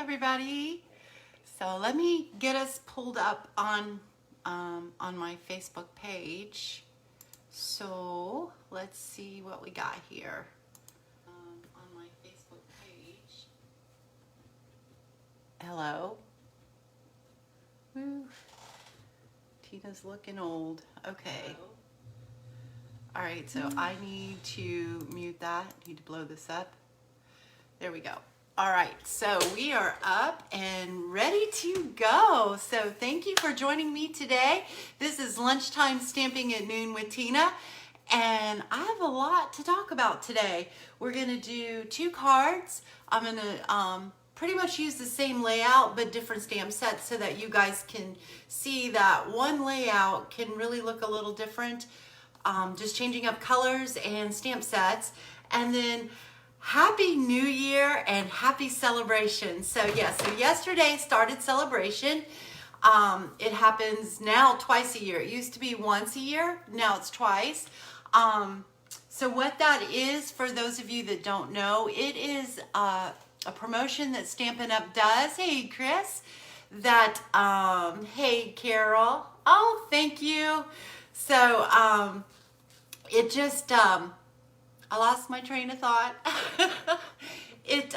everybody. So let me get us pulled up on my Facebook page. So let's see what we got here. On my Facebook page. Hello. Woo. Tina's looking old. Okay. Hello. All right, so I need to mute that. Need to blow this up. There we go. All right, so we are up and ready to go. So thank you for joining me today. This is Lunchtime Stamping at Noon with Tina, and I have a lot to talk about today. We're gonna do 2 cards. I'm gonna pretty much use the same layout but different stamp sets so that you guys can see that one layout can really look a little different. Just changing up colors and stamp sets. And then Happy New Year and happy celebration. So yeah, so yesterday started celebration. It happens now twice a year. It used to be once a year, now it's twice. So what that is, for those of you that don't know, it is a promotion that Stampin' Up does. Hey Chris, that hey Carol, oh thank you. So it just I lost my train of thought. It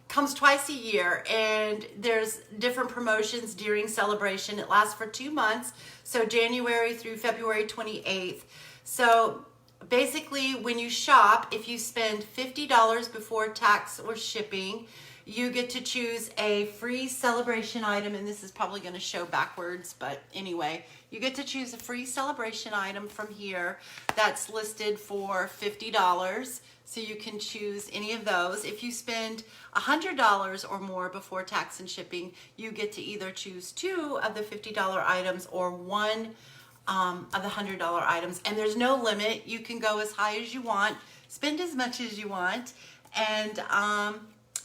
comes twice a year, and there's different promotions during celebration. It lasts for 2 months, so January through February 28th. So basically, when you shop, if you spend $50 before tax or shipping, you get to choose a free celebration item, and this is probably going to show backwards, but anyway, you get to choose a free celebration item from here that's listed for $50, so you can choose any of those. If you spend $100 or more before tax and shipping, you get to either choose 2 of the $50 items or 1 of the $100 items, and there's no limit. You can go as high as you want, spend as much as you want, and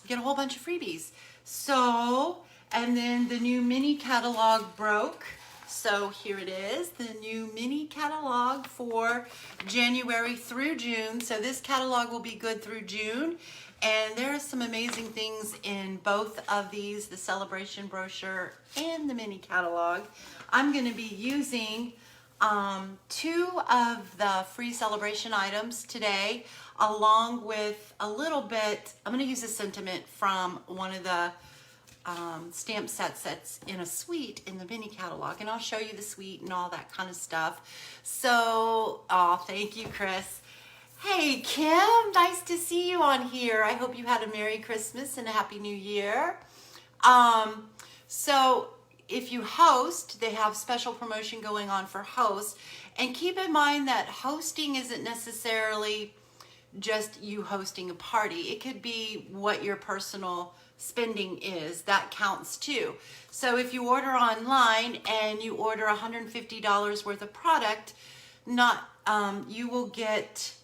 get a whole bunch of freebies. So, and then the new mini catalog broke. So here it is, the new mini catalog for January through June. So this catalog will be good through June. And there are some amazing things in both of these, the celebration brochure and the mini catalog. I'm going to be using 2 of the free celebration items today, along with a little bit. I'm going to use a sentiment from one of the stamp sets that's in a suite in the mini catalog, and I'll show you the suite and all that kind of stuff. So, oh, thank you, Chris. Hey, Kim, nice to see you on here. I hope you had a Merry Christmas and a Happy New Year. So if you host, they have special promotion going on for hosts, and keep in mind that hosting isn't necessarily just you hosting a party. It could be what your personal spending is. That counts too. So if you order online and you order $150 worth of product, you will get,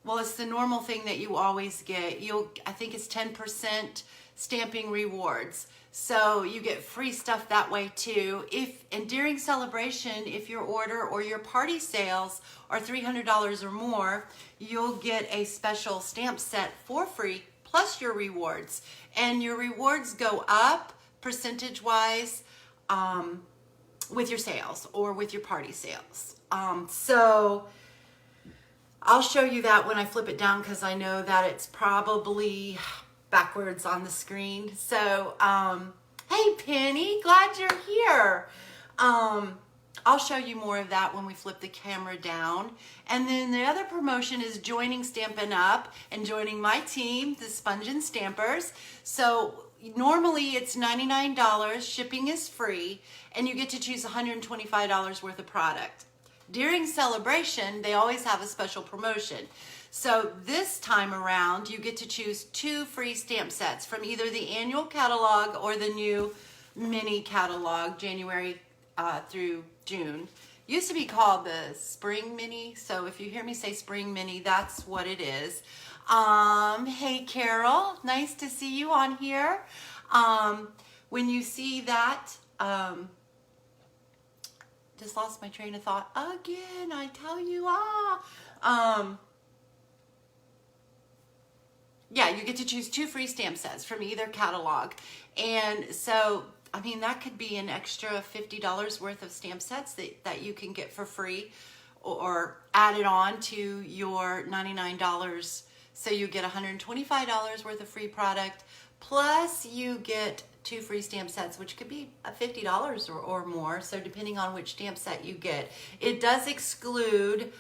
well, it's the normal thing that you always get. I think it's 10% stamping rewards. So you get free stuff that way too. And during celebration, if your order or your party sales are $300 or more, you'll get a special stamp set for free plus your rewards. And your rewards go up percentage-wise with your sales or with your party sales. So I'll show you that when I flip it down, because I know that it's probably backwards on the screen. So, hey Penny, glad you're here. I'll show you more of that when we flip the camera down. And then the other promotion is joining Stampin' Up and joining my team, the Sponge and Stampers. So normally it's $99, shipping is free, and you get to choose $125 worth of product. During celebration, they always have a special promotion. So this time around, you get to choose 2 free stamp sets from either the annual catalog or the new mini catalog, January through June. Used to be called the spring mini, so if you hear me say spring mini, that's what it is. Hey Carol, nice to see you on here. When you see that, just lost my train of thought again, I tell you. yeah, you get to choose 2 free stamp sets from either catalog. And so, I mean, that could be an extra $50 worth of stamp sets that you can get for free or add it on to your $99. So you get $125 worth of free product, plus you get 2 free stamp sets, which could be $50 or more. So depending on which stamp set you get, it does exclude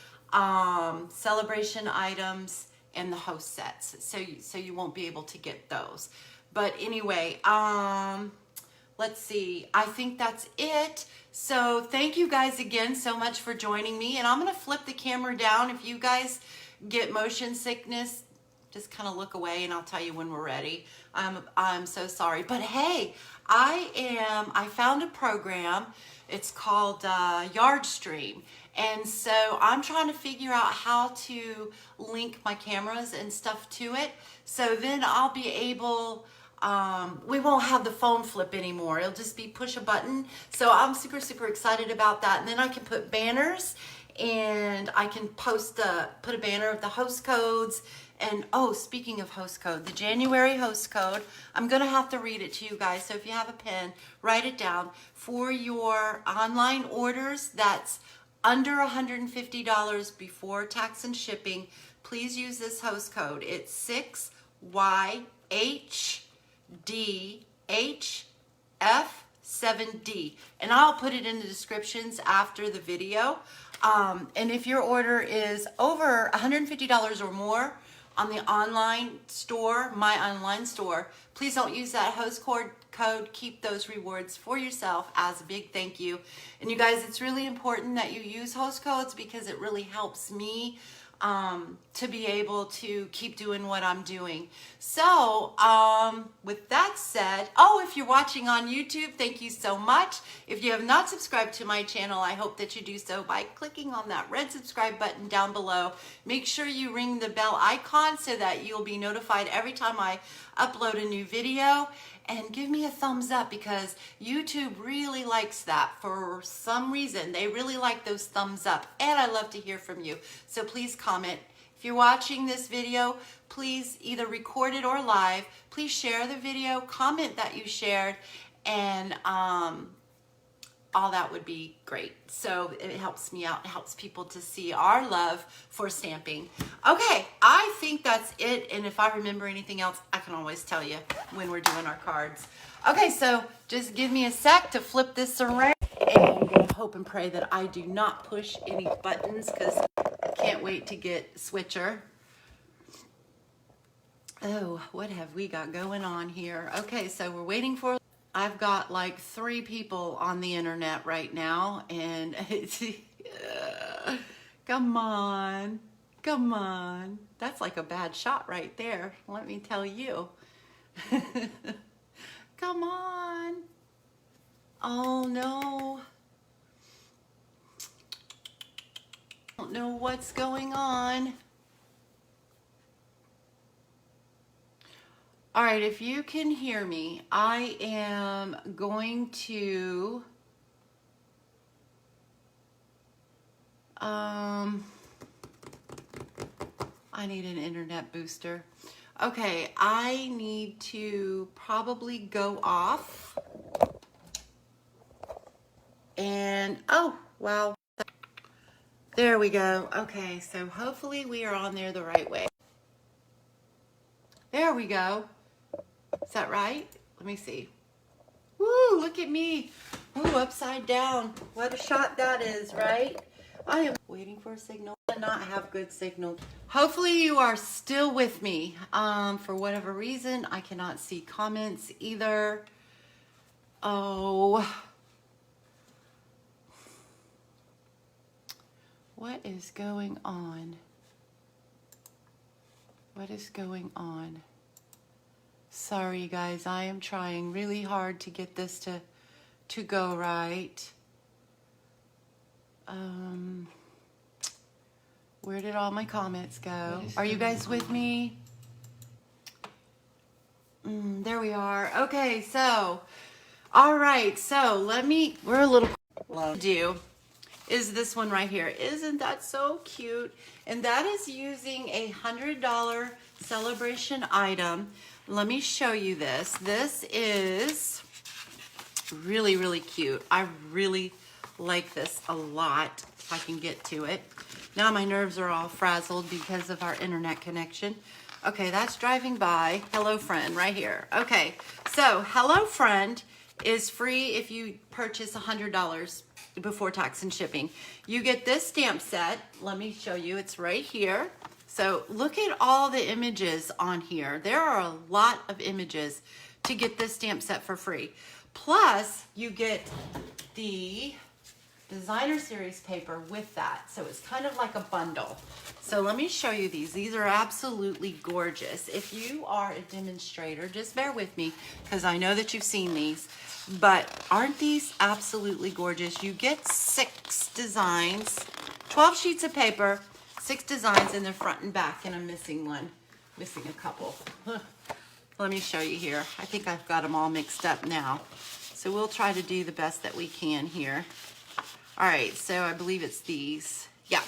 celebration items and the host sets. So you won't be able to get those. But anyway, let's see. I think that's it. So thank you guys again so much for joining me. And I'm going to flip the camera down. If you guys get motion sickness, just kind of look away and I'll tell you when we're ready. I'm so sorry. But hey, I found a program. It's called Yardstream. And so I'm trying to figure out how to link my cameras and stuff to it. So then I'll be able, we won't have the phone flip anymore. It'll just be push a button. So I'm super, super excited about that. And then I can put banners and I can put a banner of the host codes. And oh, speaking of host code, the January host code, I'm going to have to read it to you guys. So if you have a pen, write it down. For your online orders, that's under $150 before tax and shipping, please use this host code. It's 6YHDHF7D. And I'll put it in the descriptions after the video. And if your order is over $150 or more on the online store, my online store, please don't use that host code. Keep those rewards for yourself as a big thank you. And you guys, it's really important that you use host codes because it really helps me to be able to keep doing what I'm doing. So with that said, oh, if you're watching on YouTube, thank you so much. If you have not subscribed to my channel, I hope that you do so by clicking on that red subscribe button down below. Make sure you ring the bell icon so that you'll be notified every time I upload a new video. And give me a thumbs up because YouTube really likes that for some reason. They really like those thumbs up, and I love to hear from you. So please comment. If you're watching this video, please either record it or live. Please share the video, comment that you shared, and all that would be great. So it helps me out. It helps people to see our love for stamping. Okay, I think that's it. And if I remember anything else, I can always tell you when we're doing our cards. Okay, so just give me a sec to flip this around. And I'm going to hope and pray that I do not push any buttons because I can't wait to get Switcher. Oh, what have we got going on here? Okay, so we're waiting for... I've got like 3 people on the internet right now, and it's, come on, come on. That's like a bad shot right there, let me tell you. Come on. Oh no. I don't know what's going on. All right, if you can hear me, I am going to I need an internet booster. Okay, I need to probably go off. And oh, wow. There we go. Okay, so hopefully we are on there the right way. There we go. Is that right? Let me see. Woo, look at me. Woo, upside down. What a shot that is, right? I am waiting for a signal. I not have good signal. Hopefully you are still with me. For whatever reason, I cannot see comments either. Oh. What is going on? What is going on? Sorry guys, I am trying really hard to get this to go right. Where did all my comments go? Are you guys with me? There we are. Okay, so, all right, so we're a little do is this one right here. Isn't that so cute? And that is using a $100 celebration item. Let me show you this. This is really, really cute. I really like this a lot, if I can get to it. Now my nerves are all frazzled because of our internet connection. Okay, that's driving by. Hello Friend right here. Okay, so Hello Friend is free if you purchase $100 before tax and shipping. You get this stamp set. Let me show you. It's right here. So look at all the images on here. There are a lot of images to get this stamp set for free. Plus, you get the designer series paper with that. So it's kind of like a bundle. So let me show you these. These are absolutely gorgeous. If you are a demonstrator, just bear with me because I know that you've seen these, but aren't these absolutely gorgeous? You get 6 designs, 12 sheets of paper, 6 designs in the front and back, and I'm missing one, missing a couple. Let me show you here. I think I've got them all mixed up now. So we'll try to do the best that we can here. All right, so I believe it's these. Yeah,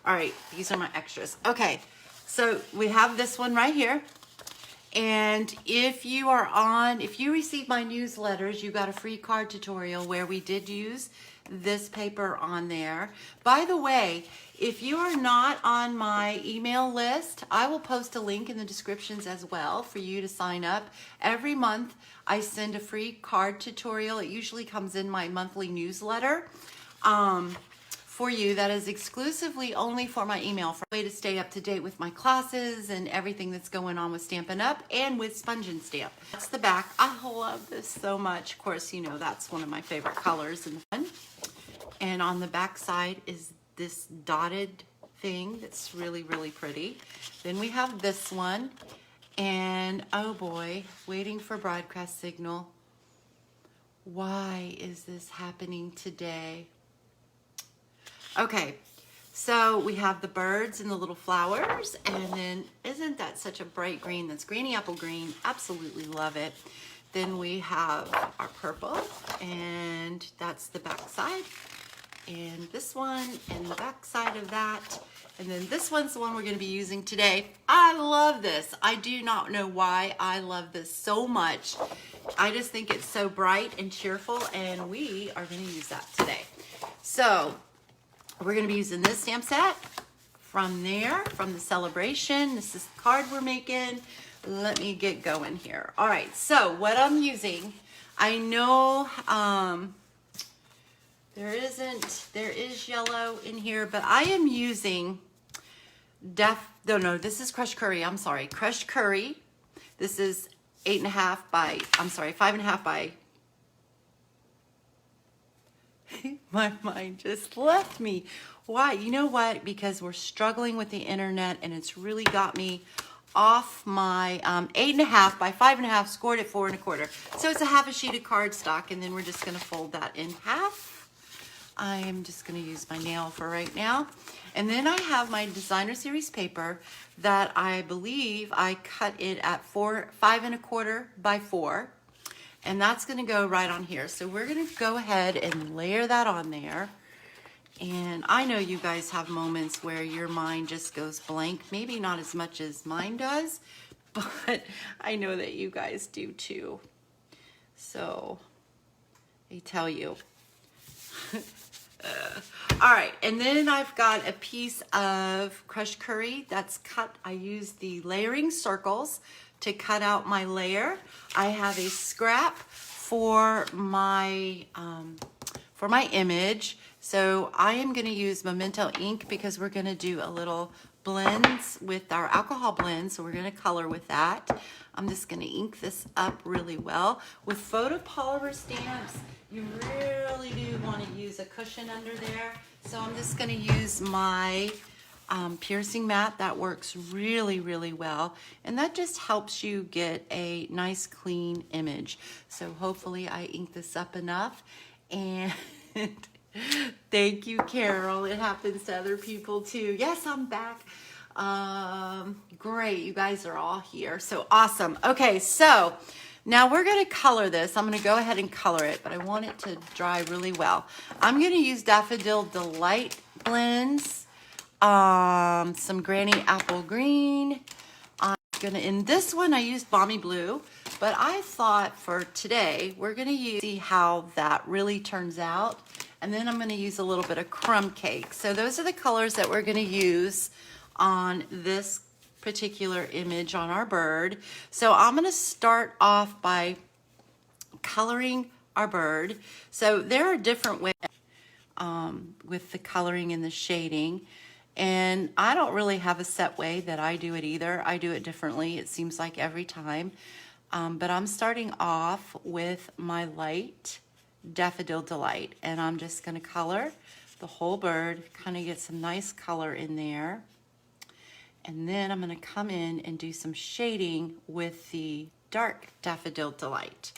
all right, these are my extras. Okay, so we have this one right here. And if you receive my newsletters, you got a free card tutorial where we did use this paper on there. By the way, if you are not on my email list, I will post a link in the descriptions as well for you to sign up. Every month, I send a free card tutorial. It usually comes in my monthly newsletter. For you that is exclusively only for my email, for a way to stay up to date with my classes and everything that's going on with Stampin' Up! And with Sponge and Stamp. That's the back. I love this so much. Of course, you know that's one of my favorite colors in the fun. And on the back side is this dotted thing that's really, really pretty. Then we have this one. And oh boy, waiting for broadcast signal. Why is this happening today? Okay, so we have the birds and the little flowers, and then isn't that such a bright green? That's Granny Apple Green. Absolutely love it. Then we have our purple, and that's the back side. And this one, and the back side of that. And then this one's the one we're going to be using today. I love this. I do not know why I love this so much. I just think it's so bright and cheerful, and we are going to use that today. So we're going to be using this stamp set from there, from the celebration. This is the card we're making. Let me get going here. All right, so what I'm using, I know there is yellow in here, but I am using this is crushed curry. I'm sorry, crushed curry. This is 5.5 by my mind just left me. Why? You know what? Because we're struggling with the internet, and it's really got me off my 8.5 by 5.5, scored at 4 1/4. So it's a half a sheet of cardstock, and then we're just going to fold that in half. I am just going to use my nail for right now. And then I have my designer series paper that I believe I cut it at 5 1/4 by 4. And that's going to go right on here. So we're going to go ahead and layer that on there. And I know you guys have moments where your mind just goes blank. Maybe not as much as mine does, but I know that you guys do too. So I tell you. All right, and then I've got a piece of crushed curry that's cut. I use the layering circles to cut out my layer. I have a scrap for my image. So I am going to use Memento ink because we're going to do a little blends with our alcohol blend. So we're going to color with that. I'm just going to ink this up really well. With photopolymer stamps, you really do want to use a cushion under there. So I'm just going to use my piercing mat. That works really, really well. And that just helps you get a nice clean image. So hopefully I ink this up enough. And thank you, Carol. It happens to other people too. Yes, I'm back. Great, you guys are all here. So awesome. Okay, so now we're going to color this. I'm going to go ahead and color it, but I want it to dry really well. I'm going to use Daffodil Delight blends, some Granny Apple Green, in this one I used Balmy Blue, but I thought for today we're gonna see how that really turns out, and then I'm gonna use a little bit of crumb cake. So those are the colors that we're gonna use on this particular image on our bird. So I'm gonna start off by coloring our bird. So there are different ways with the coloring and the shading. And I don't really have a set way that I do it either. I do it differently, it seems like every time. But I'm starting off with my light Daffodil Delight. And I'm just gonna color the whole bird, kind of get some nice color in there. And then I'm gonna come in and do some shading with the dark Daffodil Delight.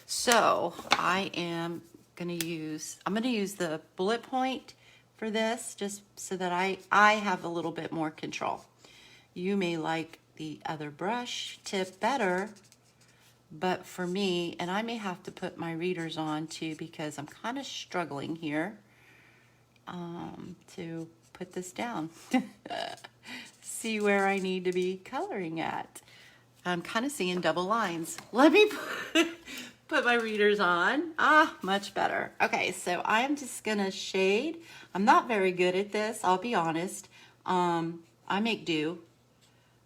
So I'm gonna use the bullet point for this, just so that I have a little bit more control. You may like the other brush tip better, but for me, and I may have to put my readers on too, because I'm kind of struggling here to put this down. See where I need to be coloring at. I'm kind of seeing double lines. Let me put my readers on. Much better. Okay, so I'm just gonna shade. I'm not very good at this, I'll be honest. I make do,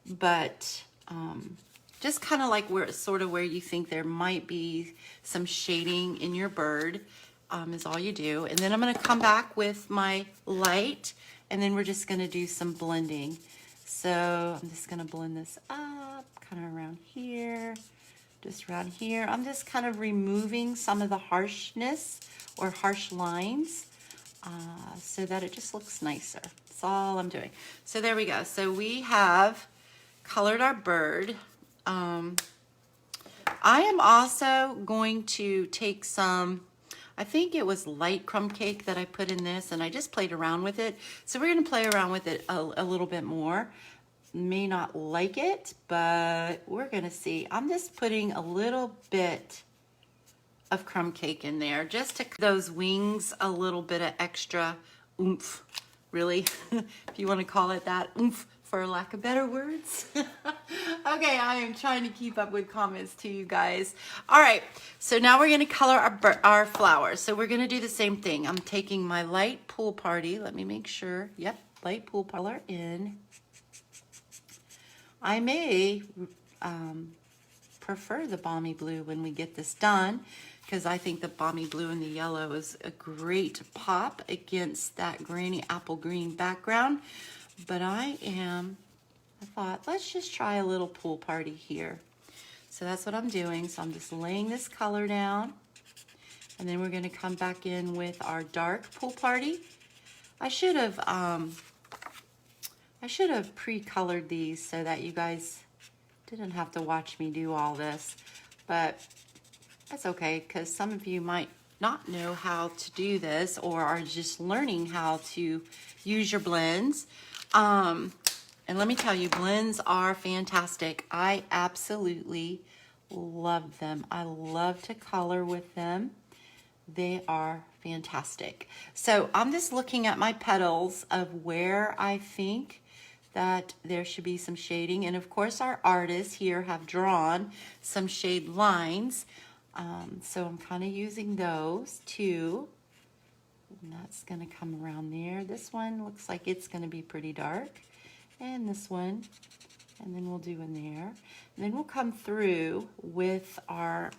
but just kind of like where you think there might be some shading in your bird is all you do. And then I'm gonna come back with my light, and then we're just gonna do some blending. So I'm just gonna blend this up, kind of around here. Just around here. I'm just kind of removing some of the harshness or harsh lines so that it just looks nicer. That's all I'm doing. So there we go. So we have colored our bird. I am also going to take some, I think it was light crumb cake that I put in this, and I just played around with it. So we're going to play around with it a little bit more. May not like it, but we're gonna see. I'm just putting a little bit of crumb cake in there just to those wings a little bit of extra oomph, really, if you want to call it that, oomph, for lack of better words. Okay, I am trying to keep up with comments to you guys. All right, so now we're gonna color our flowers. So we're gonna do the same thing. I'm taking my light pool party. Let me make sure. Yep, light pool color in. I may prefer the Balmy Blue when we get this done, because I think the Balmy Blue and the yellow is a great pop against that granny apple green background. But I thought, let's just try a little pool party here. So that's what I'm doing. So I'm just laying this color down, and then we're going to come back in with our dark pool party. I should have pre-colored these so that you guys didn't have to watch me do all this, but that's okay, because some of you might not know how to do this or are just learning how to use your blends. And let me tell you, blends are fantastic. I absolutely love them. I love to color with them. They are fantastic. So I'm just looking at my petals of where I think that there should be some shading. And of course our artists here have drawn some shade lines. So I'm kind of using those too. And that's gonna come around there. This one looks like it's gonna be pretty dark. And this one, and then we'll do in there. And then we'll come through with our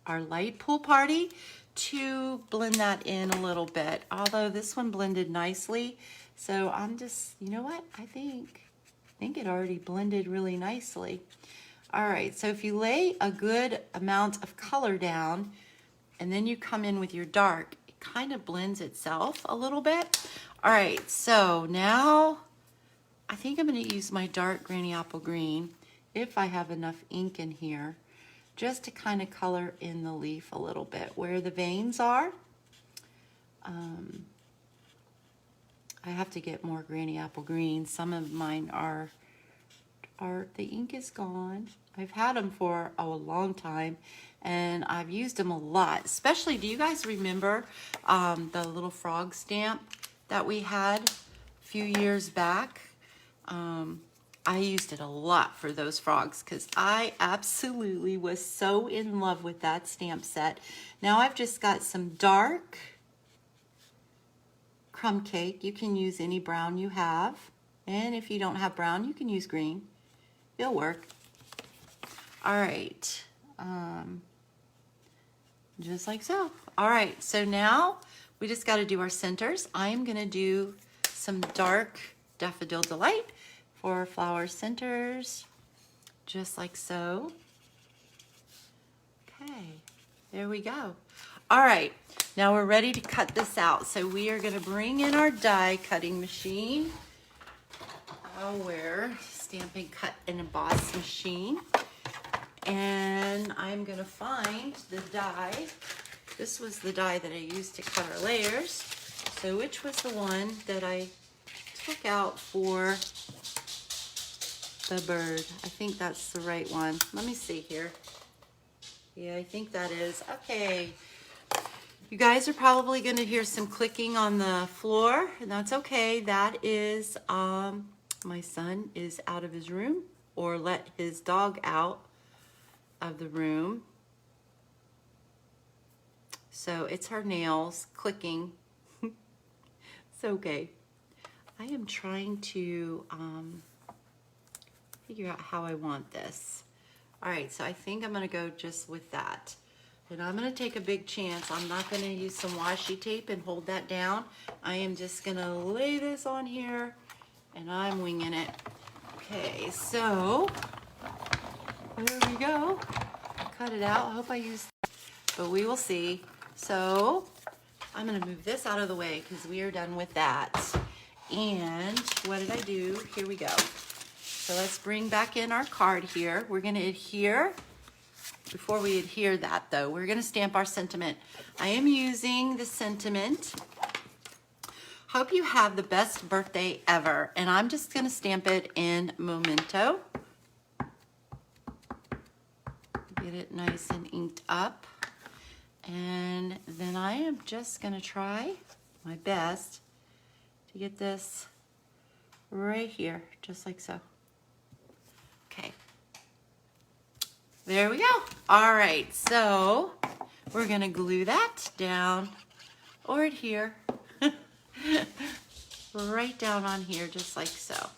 light pool party to blend that in a little bit. Although this one blended nicely. So I'm just, you know what? I think it already blended really nicely. All right, so if you lay a good amount of color down and then you come in with your dark, it kind of blends itself a little bit. All right, so now I think I'm gonna use my dark granny apple green, if I have enough ink in here, just to kind of color in the leaf a little bit where the veins are. I have to get more granny apple green. Some of mine are the ink is gone. I've had them for a long time and I've used them a lot. Especially, do you guys remember the little frog stamp that we had a few years back? I I used it a lot for those frogs because I absolutely was so in love with that stamp set. Now I've just got some dark crumb cake. You can use any brown you have. And if you don't have brown, you can use green. It'll work. All right. Just like so. All right, so now we just got to do our centers. I am going to do some dark Daffodil Delight for flower centers, just like so. Okay, there we go. All right, now we're ready to cut this out. So we are going to bring in our die cutting machine. Our Stampin' Cut and Emboss machine. And I'm going to find the die. This was the die that I used to cut our layers. So which was the one that I took out for the bird? I think that's the right one. Let me see here. Yeah, I think that is. Okay. You guys are probably going to hear some clicking on the floor, and that's okay. That is, my son is out of his room or let his dog out of the room. So it's her nails clicking. It's okay. I am trying to figure out how I want this. All right, so I think I'm gonna go just with that. And I'm gonna take a big chance. I'm not gonna use some washi tape and hold that down. I am just gonna lay this on here and I'm winging it. Okay, so there we go. Cut it out. I hope I used, but we will see. So I'm going to move this out of the way because we are done with that. And what did I do? Here we go. So let's bring back in our card here. We're going to adhere. Before we adhere that though, we're going to stamp our sentiment. I am using the sentiment. Hope you have the best birthday ever. And I'm just going to stamp it in Memento. Get it nice and inked up. And then I am just going to try my best to get this right here, just like so. Okay. There we go. All right, so we're going to glue that down or adhere right down on here, just like so.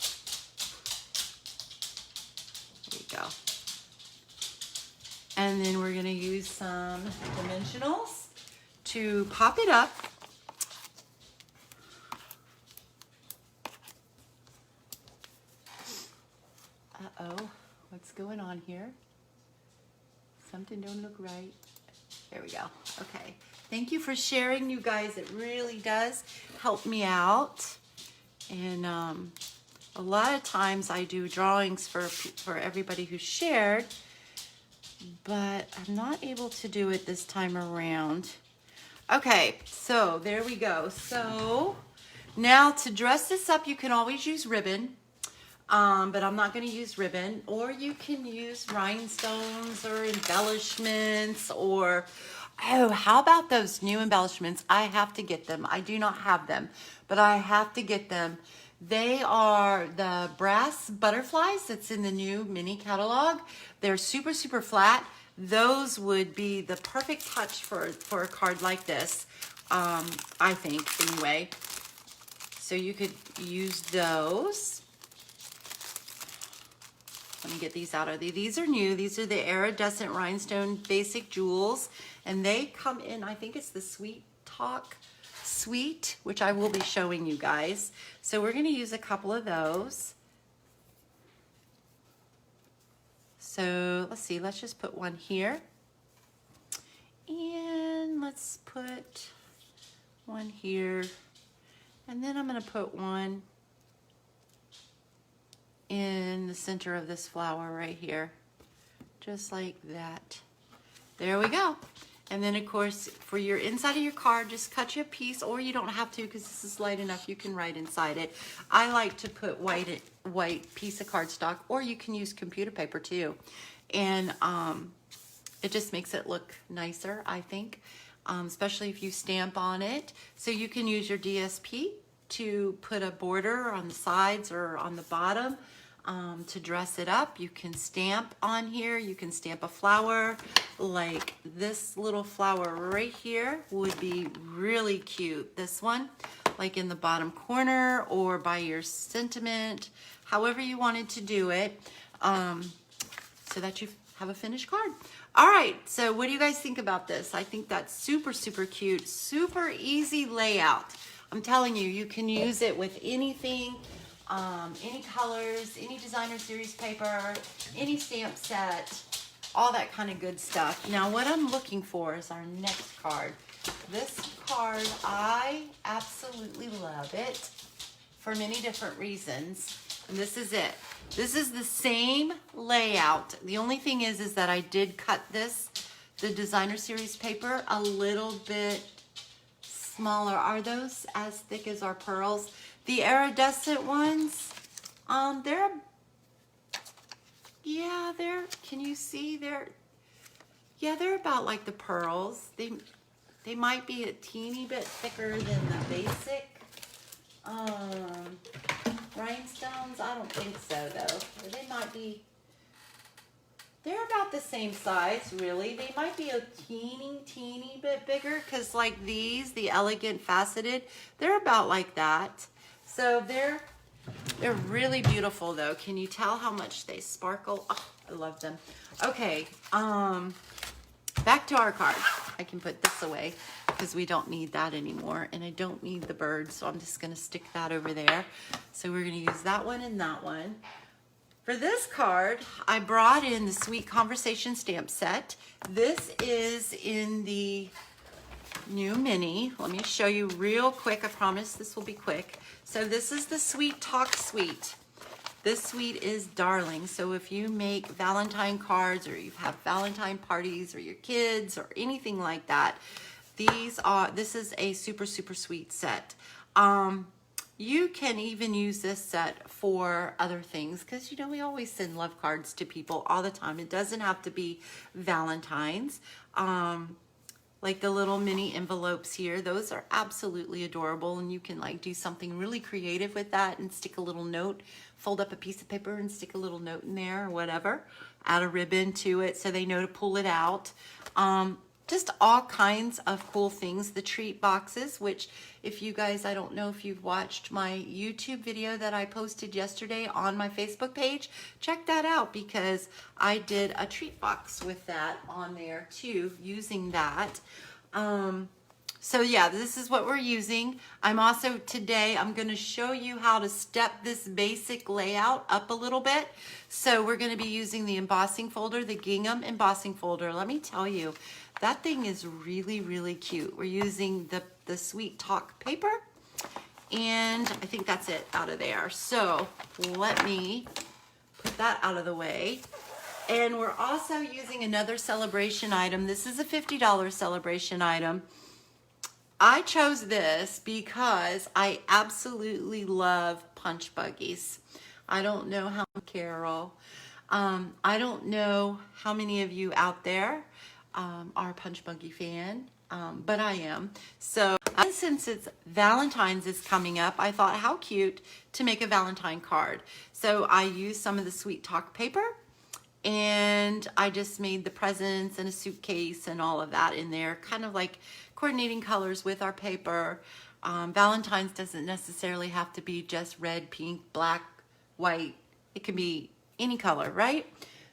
There you go. And then we're going to use some dimensionals to pop it up. Uh-oh, what's going on here? Something don't look right. There we go. Okay. Thank you for sharing, you guys. It really does help me out. And a lot of times I do drawings for everybody who shared, but I'm not able to do it this time around. Okay, so there we go. So now to dress this up, you can always use ribbon, but I'm not going to use ribbon. Or you can use rhinestones or embellishments, or, oh, how about those new embellishments? I have to get them. I do not have them, but I have to get them. They are the brass butterflies that's in the new mini catalog. They're super, super flat. Those would be the perfect touch for a card like this, I think, anyway. So you could use those. Let me get these out of these. These are new. These are the Iridescent Rhinestone Basic Jewels. And they come in, I think it's the Sweet Talk Sweet, which I will be showing you guys. So we're going to use a couple of those. So let's see, let's just put one here. And let's put one here. And then I'm going to put one in the center of this flower right here. Just like that. There we go. And then, of course, for your inside of your card, just cut you a piece, or you don't have to because this is light enough. You can write inside it. I like to put white piece of cardstock, or you can use computer paper too. And it just makes it look nicer, I think, especially if you stamp on it. So you can use your DSP to put a border on the sides or on the bottom. to dress it up. You can stamp on here. You can stamp a flower, like this little flower right here would be really cute. This one, like in the bottom corner or by your sentiment, however you wanted to do it, so that you have a finished card. All right, so what do you guys think about this? I think that's super, super cute, super easy layout. I'm telling you, you can use it with anything, any colors, any designer series paper, any stamp set, all that kind of good stuff. Now, what I'm looking for is our next card. This card, I absolutely love it for many different reasons. And this is it. This is the same layout. The only thing is that I did cut this, the designer series paper, a little bit smaller. Are those as thick as our pearls? The iridescent ones, can you see? They're about like the pearls. They might be a teeny bit thicker than the basic rhinestones. I don't think so though. They might be, they're about the same size really. They might be a teeny bit bigger, because like these, the elegant faceted, they're about like that. So they're really beautiful though. Can you tell how much they sparkle? Oh, I love them. Okay, back to our card. I can put this away because we don't need that anymore, and I don't need the bird, so I'm just gonna stick that over there. So we're gonna use that one and that one. For this card, I brought in the Sweet Conversation stamp set. This is in the new mini. Let me show you real quick. I promise this will be quick. So this is the Sweet Talk Suite. This suite is darling. So if you make Valentine cards, or you have Valentine parties, or your kids, or anything like that, this is a super, super sweet set. You can even use this set for other things, because you know we always send love cards to people all the time. It doesn't have to be Valentine's. Like the little mini envelopes here, those are absolutely adorable, and you can like do something really creative with that and stick a little note, fold up a piece of paper and stick a little note in there or whatever, add a ribbon to it so they know to pull it out. Just all kinds of cool things. The treat boxes, which if you guys, I don't know if you've watched my YouTube video that I posted yesterday on my Facebook page, check that out, because I did a treat box with that on there too, using that. So yeah, this is what we're using. I'm going to show you how to step this basic layout up a little bit. So we're going to be using the embossing folder, the gingham embossing folder. Let me tell you, that thing is really, really cute. We're using the Sweet Talk paper, and I think that's it out of there. So let me put that out of the way. And we're also using another celebration item. This is a $50 celebration item. I chose this because I absolutely love punch buggies. I don't know how, Carol, I don't know how many of you out there are a punch buggy fan, but I am. So since it's Valentine's is coming up, I thought how cute to make a Valentine card. So I used some of the Sweet Talk paper, and I just made the presents and a suitcase and all of that in there, kind of like coordinating colors with our paper. Valentine's doesn't necessarily have to be just red, pink, black, white. It can be any color, right?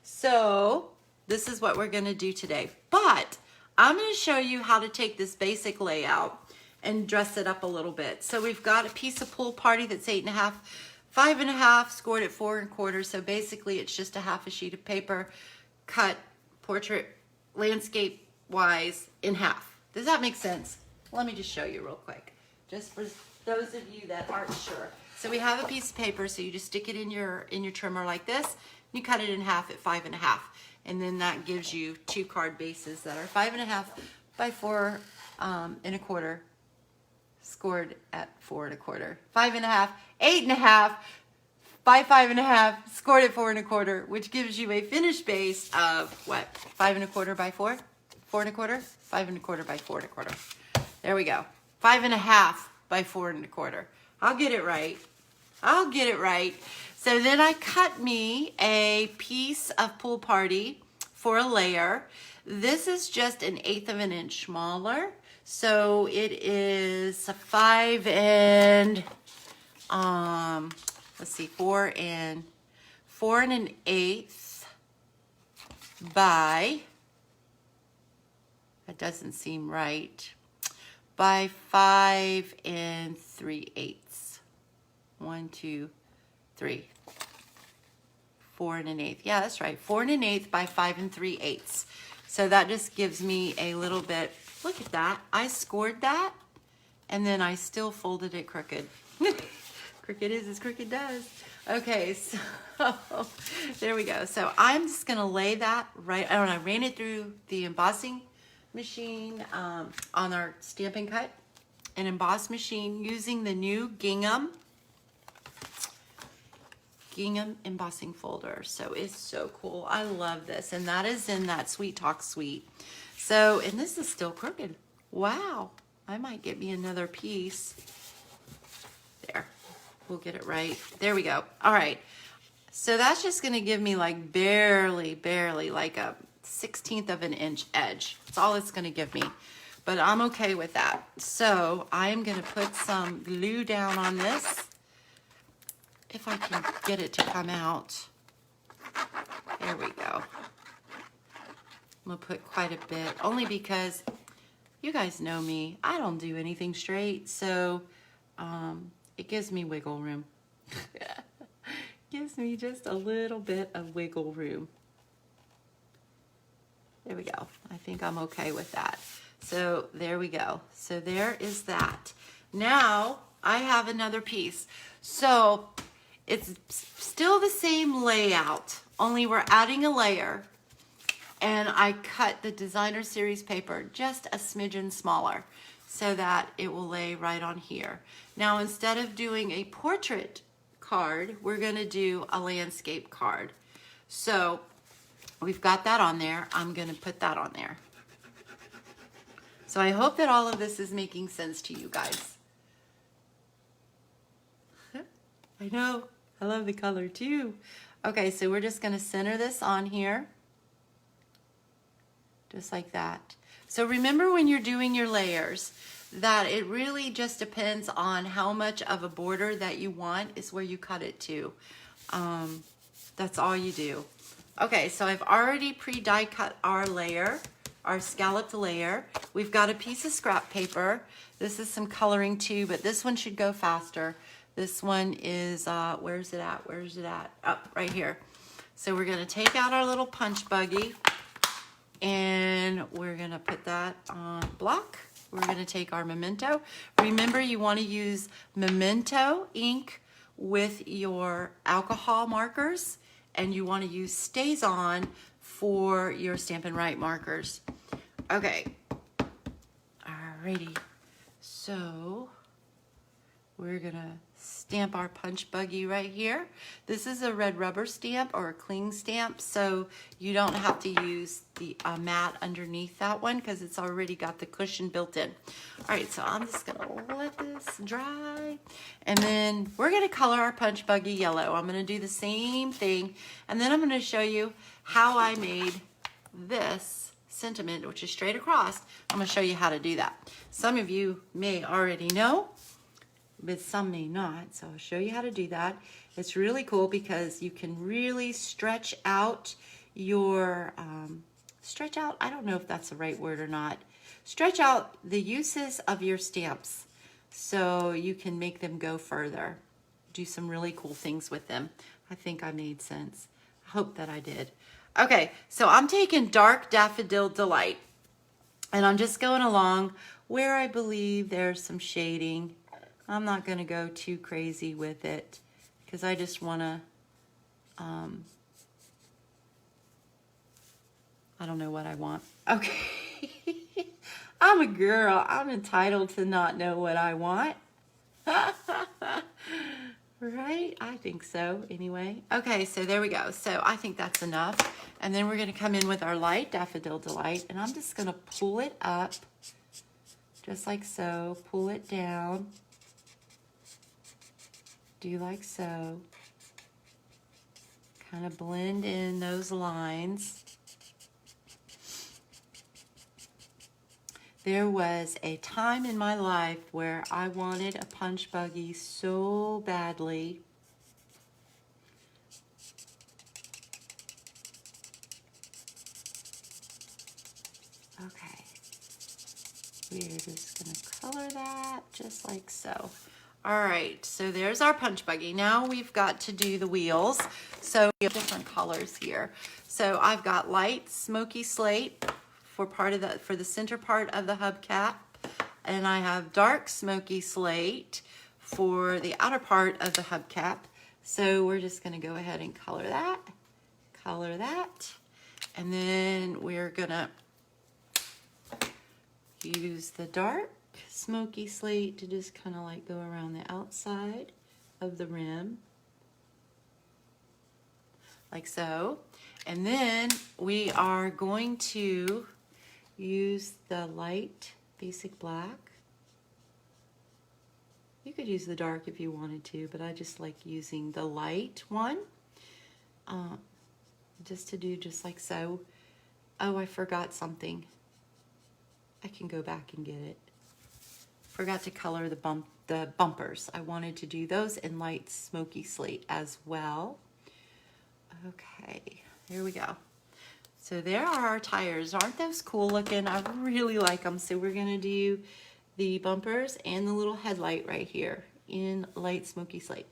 So this is what we're gonna do today. But I'm gonna show you how to take this basic layout and dress it up a little bit. So we've got a piece of Pool Party that's 8.5, 5.5, scored at 4 1/4. So basically it's just a half a sheet of paper, cut portrait, landscape wise in half. Does that make sense? Let me just show you real quick, just for those of you that aren't sure. So we have a piece of paper, so you just stick it in your trimmer like this. You cut it in half at 5.5, and then that gives you 2 card bases that are 5.5 by 4 1/4, scored at 4 1/4. 5.5, 8.5 by 5.5, scored at 4 1/4, which gives you a finished base of what? 5 1/4 by 4, 4 1/4, 5 1/4 by 4 1/4. There we go. 5.5 by 4 1/4. I'll get it right. I'll get it right. So then I cut me a piece of Pool Party for a layer. This is just 1/8 of an inch smaller. So it is 5 and, let's see, 4 and 1/8 by, that doesn't seem right, by 5 3/8. 1, 2, 3. 4 1/8. Yeah, that's right. 4 1/8 by 5 3/8. So that just gives me a little bit. Look at that. I scored that, and then I still folded it crooked. Crooked is as crooked does. Okay, so there we go. So I'm just gonna lay that right. I ran it through the embossing machine on our Stampin' Cut, an emboss machine using the new gingham embossing folder. So it's so cool. I love this. And that is in that Sweet Talk suite. So, and this is still crooked. Wow. I might get me another piece. There. We'll get it right. There we go. All right. So that's just going to give me like barely like a 1/16 of an inch edge. That's all it's going to give me. But I'm okay with that. So I'm going to put some glue down on this. If I can get it to come out. There we go. I'm going to put quite a bit, only because you guys know me. I don't do anything straight, so it gives me wiggle room. Gives me just a little bit of wiggle room. There we go. I think I'm okay with that. So there we go. So there is that. Now I have another piece. So it's still the same layout, only we're adding a layer, and I cut the designer series paper just a smidgen smaller so that it will lay right on here. Now instead of doing a portrait card, we're gonna do a landscape card. So we've got that on there. I'm gonna put that on there. So I hope that all of this is making sense to you guys. I know. I love the color too. Okay, so we're just gonna center this on here. Just like that. So remember when you're doing your layers that it really just depends on how much of a border that you want is where you cut it to. That's all you do. Okay, so I've already pre-die cut our layer, our scalloped layer. We've got a piece of scrap paper. This is some coloring too, but this one should go faster. This one is, where's it at? Where's it at? Up, right here. So we're gonna take out our little punch buggy and we're gonna put that on block. We're gonna take our Memento. Remember, you wanna use Memento ink with your alcohol markers, and you wanna use Stays On for your Stampin' Write markers. Okay, alrighty. So we're gonna stamp our punch buggy right here. This is a red rubber stamp or a cling stamp, so you don't have to use the mat underneath that one because it's already got the cushion built in. All right, so I'm just gonna let this dry, and then we're gonna color our punch buggy yellow. I'm gonna do the same thing, and then I'm gonna show you how I made this sentiment, which is straight across. I'm gonna show you how to do that. Some of you may already know, but some may not, so I'll show you how to do that. It's really cool because you can really stretch out your, I don't know if that's the right word or not, stretch out the uses of your stamps so you can make them go further, do some really cool things with them. I think I made sense. I hope that I did. Okay, so I'm taking Dark Daffodil Delight, and I'm just going along where I believe there's some shading. I'm not going to go too crazy with it because I just want to, I don't know what I want. Okay. I'm a girl. I'm entitled to not know what I want. Right? I think so anyway. Okay, so there we go. So I think that's enough. And then we're going to come in with our light Daffodil Delight, and I'm just going to pull it up just like so. Pull it down. do like so. Kind of blend in those lines. There was a time in my life where I wanted a punch buggy so badly. Okay, we're just gonna color that just like so. All right, so there's our punch buggy. Now we've got to do the wheels. So we have different colors here. So I've got light smoky slate for the center part of the hubcap, and I have dark smoky slate for the outer part of the hubcap. So we're just going to go ahead and color that, and then we're gonna use the dark smoky slate to just kind of like go around the outside of the rim like so. And then we are going to use the light basic black. You could use the dark if you wanted to, but I just like using the light one just to do just like so. Oh, I forgot something. I can go back and get it. Forgot to color the bumpers. I wanted to do those in light smoky slate as well. Okay, here we go. So there are our tires. Aren't those cool looking? I really like them. So we're gonna do the bumpers and the little headlight right here in light smoky slate.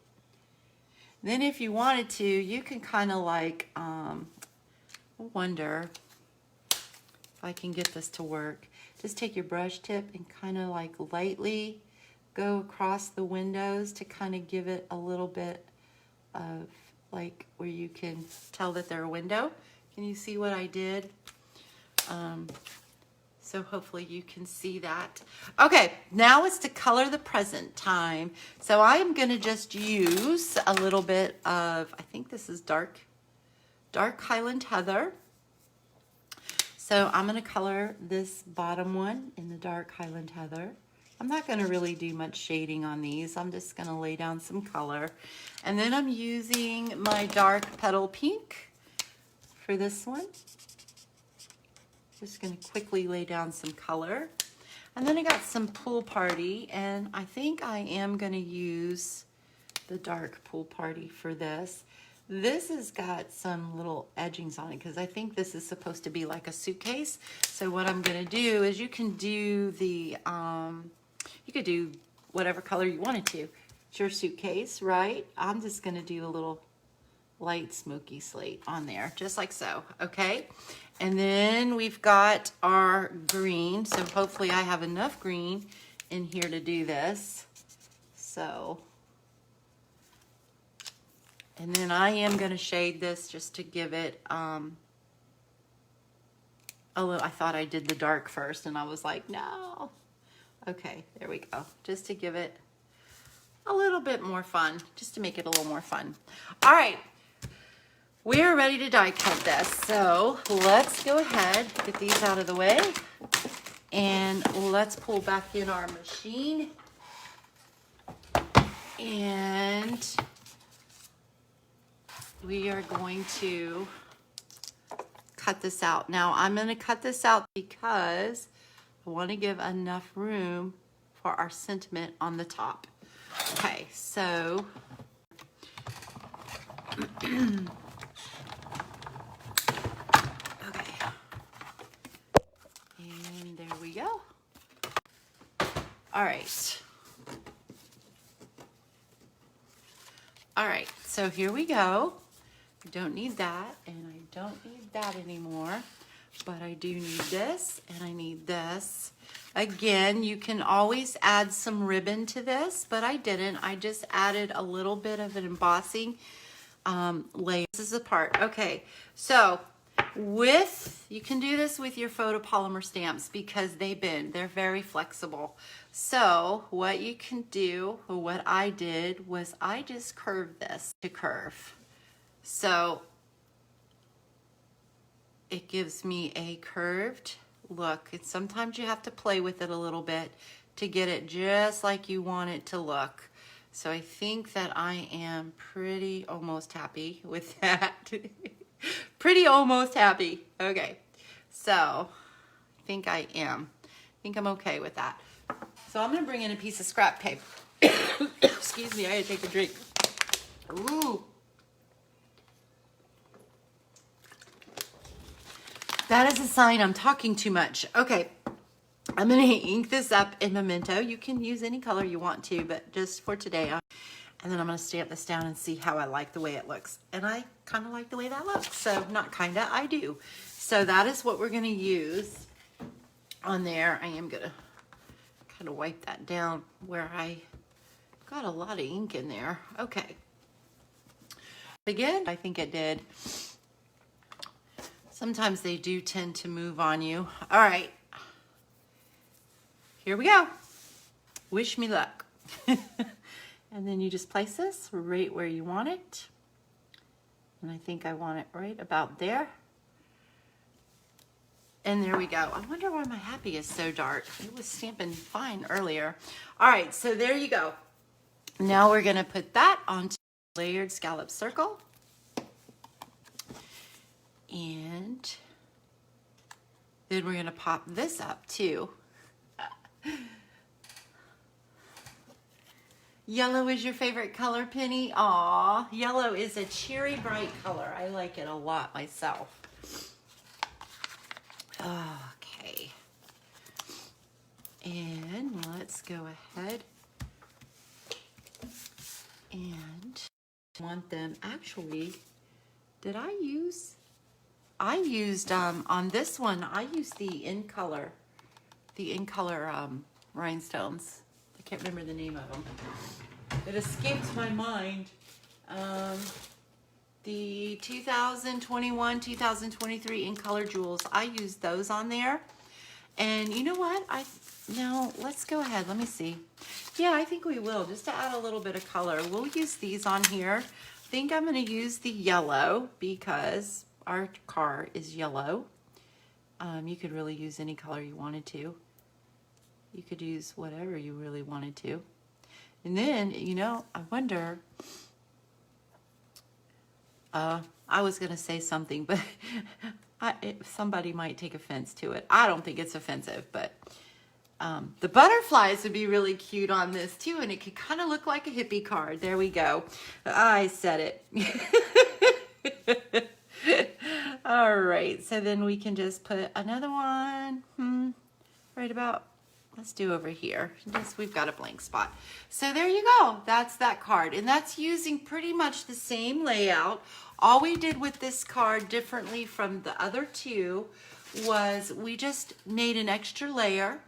Then if you wanted to, you can kind of like, I wonder if I can get this to work. Just take your brush tip and kind of like lightly go across the windows to kind of give it a little bit of like where you can tell that they're a window. Can you see what I did? So hopefully you can see that. Okay, now it's to color the present time. So I am gonna just use a little bit of, I think this is dark Highland Heather. So I'm gonna color this bottom one in the dark Highland Heather. I'm not gonna really do much shading on these. I'm just gonna lay down some color. And then I'm using my dark Petal Pink for this one. Just gonna quickly lay down some color. And then I got some Pool Party, and I think I am gonna use the dark Pool Party for this. This has got some little edgings on it because I think this is supposed to be like a suitcase. So what I'm gonna do is you can do the, you could do whatever color you wanted to. It's your suitcase, right? I'm just gonna do a little light smoky slate on there, just like so, okay? And then we've got our green. So hopefully I have enough green in here to do this. So, and then I am gonna shade this just to give it a little, I thought I did the dark first and I was like, no. Okay, there we go. Just to give it a little bit more fun, just to make it a little more fun. All right, we are ready to die cut this. So let's go ahead, get these out of the way, and let's pull back in our machine. And we are going to cut this out. Now I'm going to cut this out because I want to give enough room for our sentiment on the top. Okay, so okay. And there we go. All right. All right, so here we go. I don't need that, and I don't need that anymore, but I do need this, and I need this. Again, you can always add some ribbon to this, but I didn't. I just added a little bit of an embossing layer. This is the part. Okay, so you can do this with your photopolymer stamps because they bend. They're very flexible. So what you can do, or what I did, was I just curved this to curve. So it gives me a curved look. And sometimes you have to play with it a little bit to get it just like you want it to look. So I think that I am pretty almost happy with that. Pretty almost happy. Okay, so I think I am. I think I'm okay with that. So I'm gonna bring in a piece of scrap paper. Excuse me, I had to take a drink. Ooh. That is a sign I'm talking too much. Okay, I'm gonna ink this up in Memento. You can use any color you want to, but just for today, and then I'm gonna stamp this down and see how I like the way it looks. And I kind of like the way that looks, so not kinda, I do. So that is what we're gonna use on there. I am gonna kind of wipe that down where I got a lot of ink in there. Okay. Again, I think it did. Sometimes they do tend to move on you. All right. Here we go. Wish me luck. And then you just place this right where you want it. And I think I want it right about there. And there we go. I wonder why my happy is so dark. It was stamping fine earlier. All right, so there you go. Now we're gonna put that onto a layered scallop circle. And then we're gonna pop this up too. Yellow is your favorite color, Penny? Aw, yellow is a cheery bright color. I like it a lot myself. Okay. And let's go ahead and want them. Actually, did I used on this one, I used the in color rhinestones. I can't remember the name of them. It escaped my mind. The 2021, 2023 in color jewels, I used those on there. And you know what? Now let's go ahead. Let me see. Yeah, I think we will, just to add a little bit of color. We'll use these on here. I think I'm going to use the yellow because our car is yellow. You could really use any color you wanted to. You could use whatever you really wanted to. And then, you know, I wonder, I was going to say something, but somebody might take offense to it. I don't think it's offensive, but the butterflies would be really cute on this too, and it could kind of look like a hippie card. There we go. I said it. All right, so then we can just put another one right about, let's do over here. We've got a blank spot. So there you go. That's that card, and that's using pretty much the same layout. All we did with this card differently from the other two was we just made an extra layer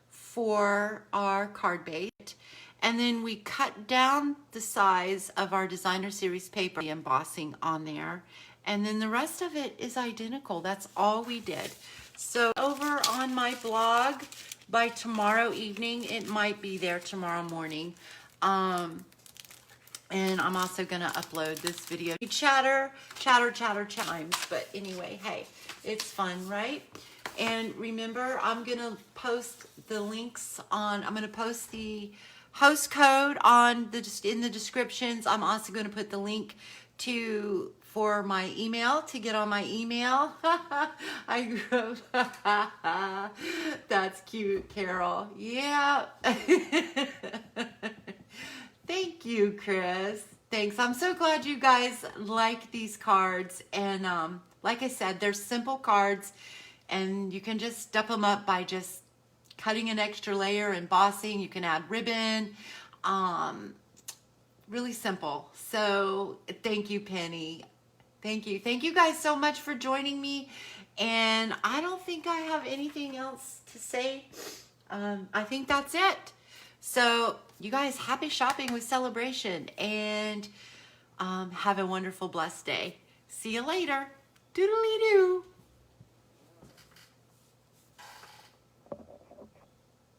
for our card base, and then we cut down the size of our designer series paper, the embossing on there, and then the rest of it is identical. That's all we did. So over on my blog by tomorrow evening, it might be there tomorrow morning. And I'm also gonna upload this video. Chatter, chimes. But anyway, hey, it's fun, right? And remember, I'm gonna post the links on, I'm gonna post the host code in the descriptions. I'm also gonna put the link for my email, to get on my email. That's cute, Carol. Yeah. Thank you, Chris. Thanks. I'm so glad you guys like these cards. And like I said, they're simple cards, and you can just step them up by just cutting an extra layer, embossing. You can add ribbon. Really simple. So thank you, Penny. Thank you. Thank you guys so much for joining me. And I don't think I have anything else to say. I think that's it. So you guys, happy shopping with Celebration, and have a wonderful, blessed day. See you later. Doodly-doo.